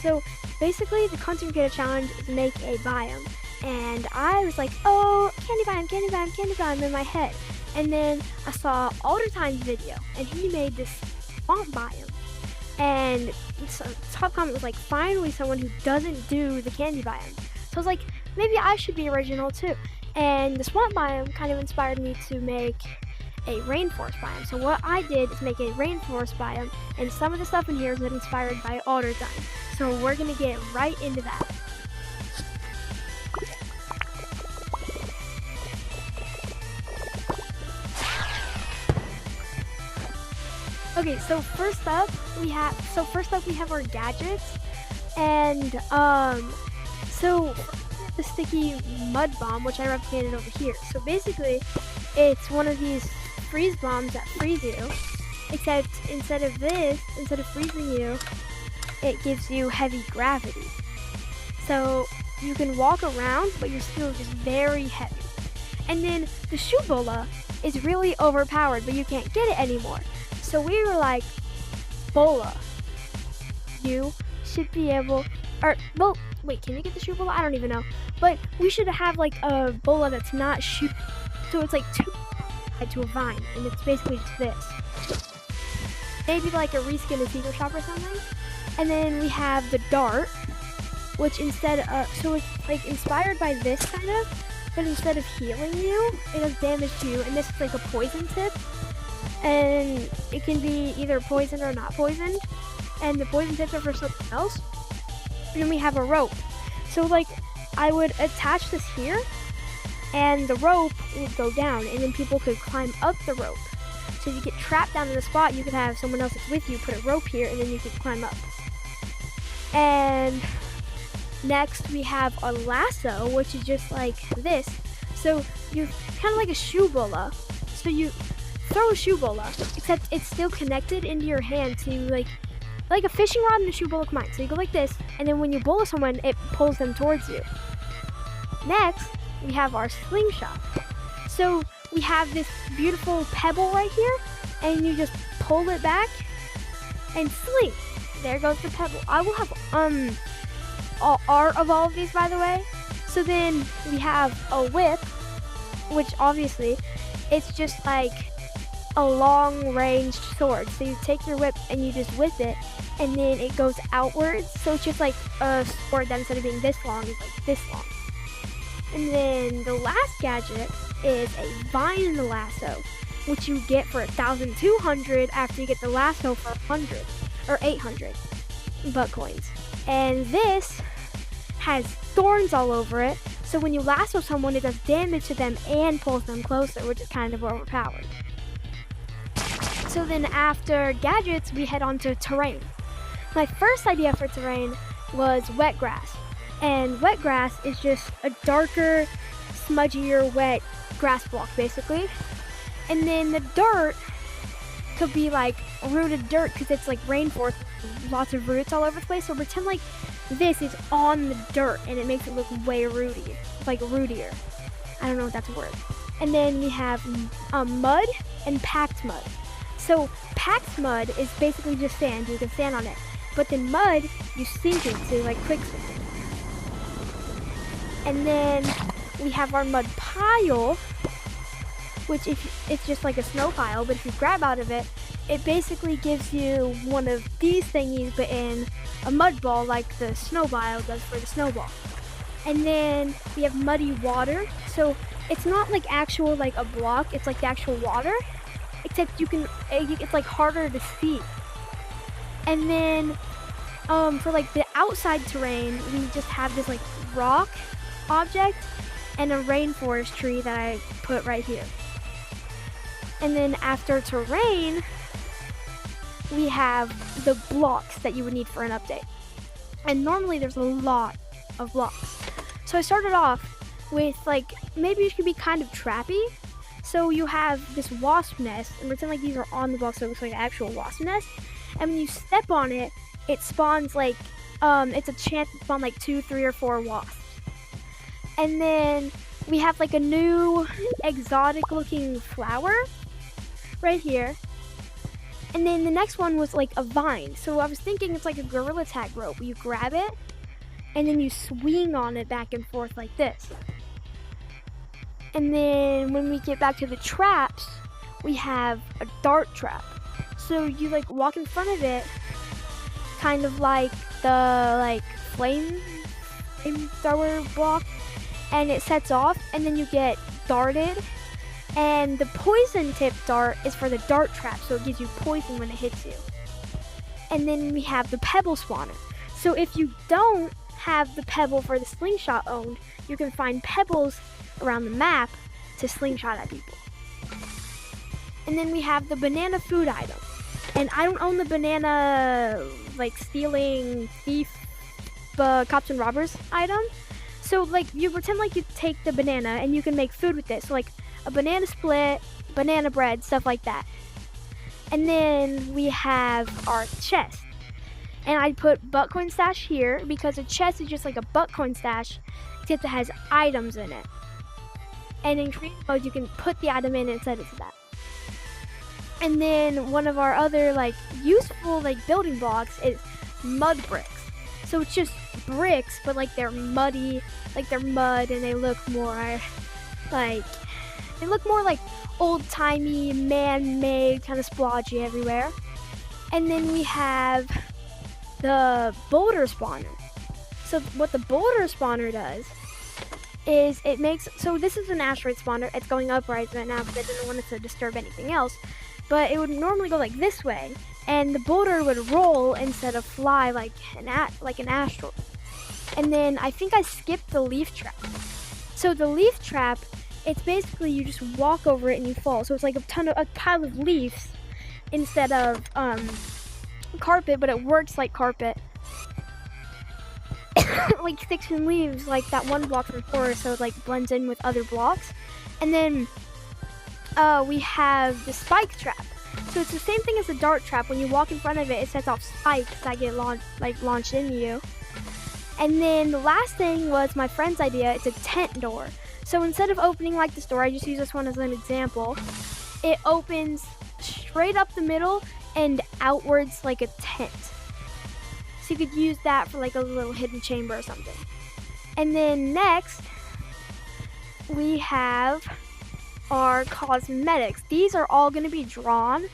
So basically the content creator challenge is make a biome. And I was like, oh, candy biome, candy biome, candy biome in my head. And then I saw Aldertime's video, and he made this swamp biome. And so, top comment was like, finally someone who doesn't do the candy biome. So I was like, maybe I should be original too. And the swamp biome kind of inspired me to make a rainforest biome. So what I did is make a rainforest biome, and some of the stuff in here is inspired by Aldertime. So we're gonna get right into that. Okay, so first up we have our gadgets, and so the sticky mud bomb, which I replicated over here. So basically, it's one of these freeze bombs that freeze you, except instead of freezing you, it gives you heavy gravity. So you can walk around, but you're still just very heavy. And then the shoe bola is really overpowered, but you can't get it anymore. So we were like, Bola, you should be able, well, wait, can you get the shoe bola? I don't even know. But we should have like a bola that's not shoe, so it's like tied to a vine, and it's basically just this. Maybe like a reskin of Secret Shop or something. And then we have the dart, which instead of, so it's like inspired by this kind of, but instead of healing you, it does damage to you, and this is like a poison tip. And it can be either poisoned or not poisoned, and the poison tips are for something else. And then we have a rope. So like I would attach this here, and the rope would go down, and then people could climb up the rope. So if you get trapped down in the spot, you could have someone else that's with you put a rope here, and then you could climb up. And next we have a lasso, which is just like this. So you're kind of like a shoe bola. So you throw a shoe bola, except it's still connected into your hand to like a fishing rod and a shoe bola combined. So you go like this, and then when you bola someone, it pulls them towards you. Next, we have our slingshot. So we have this beautiful pebble right here, and you just pull it back and sling. There goes the pebble. I will have art of all of these, by the way. So then we have a whip, which obviously it's just like a long ranged sword. So you take your whip and you just whip it, and then it goes outwards. So it's just like a sword that instead of being this long is like this long. And then the last gadget is a vine in the lasso, which you get for 1,200 after you get the lasso for 100 or 800 butt coins. And this has thorns all over it, so when you lasso someone, it does damage to them and pulls them closer, which is kind of overpowered. So then after gadgets, we head on to terrain. My first idea for terrain was wet grass. And wet grass is just a darker, smudgier, wet grass block, basically. And then the dirt could be like rooted dirt, because it's like rainforest, lots of roots all over the place. So pretend like this is on the dirt, and it makes it look way rooty, like rootier. I don't know if that's a word. And then we have mud and packed mud. So packed mud is basically just sand. You can stand on it. But then mud, you sink into like quicksand. And then we have our mud pile, which it's just like a snow pile, but if you grab out of it, it basically gives you one of these thingies, but in a mud ball like the snow pile does for the snowball. And then we have muddy water. So it's not like actual like a block, it's like the actual water, except it's like harder to see. And then for like the outside terrain, we just have this like rock object and a rainforest tree that I put right here. And then after terrain, we have the blocks that you would need for an update. And normally there's a lot of blocks. So I started off with like, maybe it could be kind of trappy. So you have this wasp nest, and pretend like these are on the block, so it looks like an actual wasp nest. And when you step on it, it spawns like, it's a chance to spawn like 2, 3, or 4 wasps. And then we have like a new exotic looking flower right here. And then the next one was like a vine. So I was thinking it's like a gorilla tag rope. You grab it and then you swing on it back and forth like this. And then when we get back to the traps, we have a dart trap. So you like walk in front of it, kind of like the like flame thrower block, and it sets off, and then you get darted. And the poison tip dart is for the dart trap, so it gives you poison when it hits you. And then we have the pebble spawner. So if you don't have the pebble for the slingshot owned, you can find pebbles around the map to slingshot at people. And then we have the banana food item. And I don't own the banana like stealing thief cops and robbers item. So like you pretend like you take the banana and you can make food with it. So like a banana split, banana bread, stuff like that. And then we have our chest. And I put butt coin stash here because a chest is just like a butt coin stash, except it has items in it. And in creative mode, you can put the item in and set it to that. And then one of our other like useful like building blocks is mud bricks. So it's just bricks, but like they're muddy, like they're mud, and they look more like old-timey, man-made, kind of splodgy everywhere. And then we have the boulder spawner. So what the boulder spawner does is it makes, so this is an asteroid spawner. It's going up right now because I didn't want it to disturb anything else. But it would normally go like this way, and the boulder would roll instead of fly like an asteroid. And then I think I skipped the leaf trap. So the leaf trap, it's basically you just walk over it and you fall. So it's like a pile of leaves instead of carpet, but it works like carpet. Like sticks and leaves, like that one block from forest, so it like blends in with other blocks. And then we have the spike trap. So it's the same thing as the dart trap. When you walk in front of it, it sets off spikes that get launched into you. And then the last thing was my friend's idea. It's a tent door. So instead of opening like this door, I just use this one as an example. It opens straight up the middle and outwards like a tent. So you could use that for like a little hidden chamber or something. And then next, we have our cosmetics. These are all going to be drawn.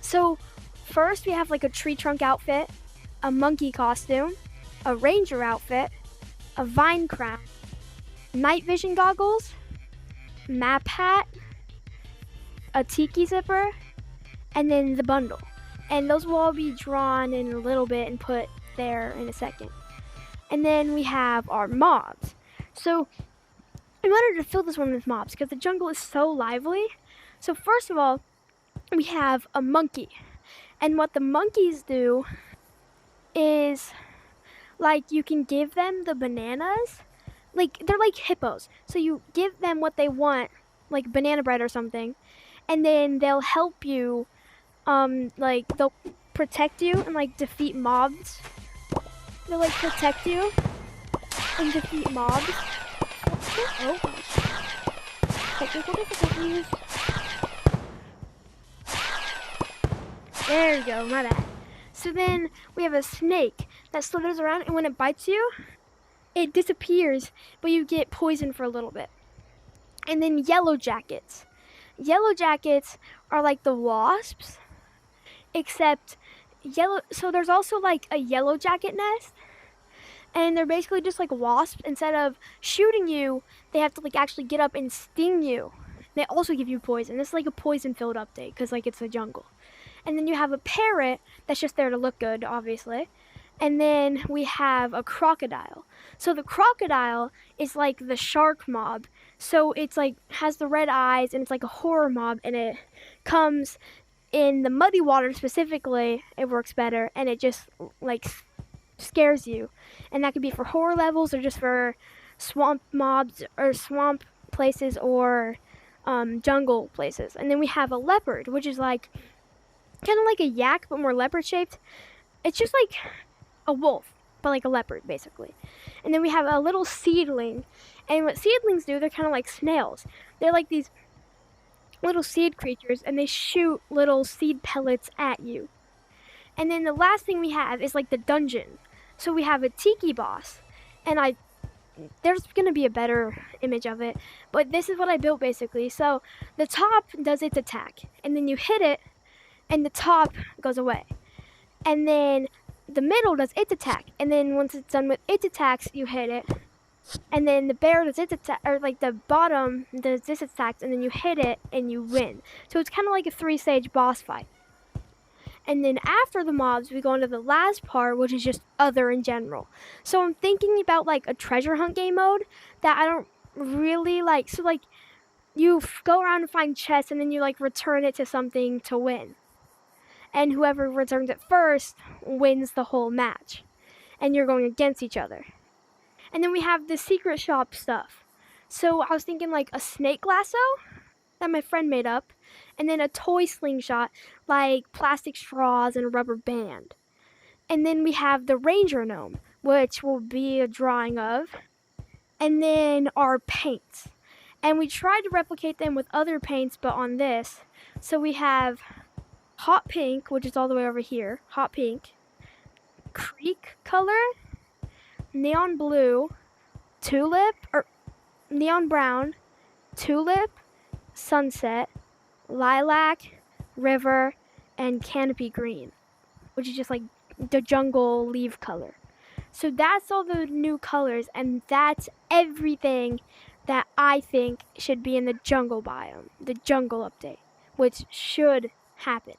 So first we have like a tree trunk outfit, a monkey costume, a ranger outfit, a vine crown, night vision goggles, map hat, a tiki zipper, and then the bundle. And those will all be drawn in a little bit and put there in a second. And then we have our mobs. So I wanted to fill this one with mobs because the jungle is so lively. So first of all, we have a monkey. And what the monkeys do is, like, you can give them the bananas. Like, they're like hippos. So you give them what they want, like banana bread or something, and then they'll help you, like, they'll protect you and, like, defeat mobs. They'll, like, protect you and defeat mobs. Oh gosh. Technical difficulties. There you go, my bad. So then we have a snake that slithers around, and when it bites you, it disappears, but you get poisoned for a little bit. And then yellow jackets. Yellow jackets are like the wasps, except yellow. So there's also like a yellow jacket nest, and they're basically just like wasps. Instead of shooting you, they have to like actually get up and sting you. They also give you poison. This is like a poison-filled update because like it's a jungle. And then you have a parrot that's just there to look good, obviously. And then we have a crocodile. So the crocodile is like the shark mob. So it's like has the red eyes, and it's like a horror mob, and it comes in the muddy water specifically. It works better, and it just like scares you. And that could be for horror levels or just for swamp mobs or swamp places or jungle places. And then we have a leopard, which is like kind of like a yak but more leopard shaped. It's just like a wolf but like a leopard basically. And then we have a little seedling, and what seedlings do, they're kind of like snails. They're like these little seed creatures, and they shoot little seed pellets at you. And then the last thing we have is like the dungeon. So we have a tiki boss, and there's gonna be a better image of it, but this is what I built basically. So the top does its attack, and then you hit it, and the top goes away. And then the middle does its attack, and then once it's done with its attacks, you hit it. And then the bear does its attack, or like the bottom does this attacks, and then you hit it and you win. So it's kind of like a 3-stage boss fight. And then after the mobs, we go into the last part, which is just other in general. So I'm thinking about like a treasure hunt game mode that I don't really like. So like you go around and find chests, and then you like return it to something to win. And whoever returns it first wins the whole match. And you're going against each other. And then we have the secret shop stuff. So I was thinking like a snake lasso that my friend made up, and then a toy slingshot like plastic straws and a rubber band. And then we have the ranger gnome, which will be a drawing of, and then our paints. And we tried to replicate them with other paints, but on this. So we have hot pink, which is all the way over here, hot pink, creek color, neon blue, tulip, or neon brown, tulip, sunset, lilac, river, and canopy green, which is just like the jungle leaf color. So that's all the new colors, and that's everything that I think should be in the jungle biome, the jungle update, which should happen.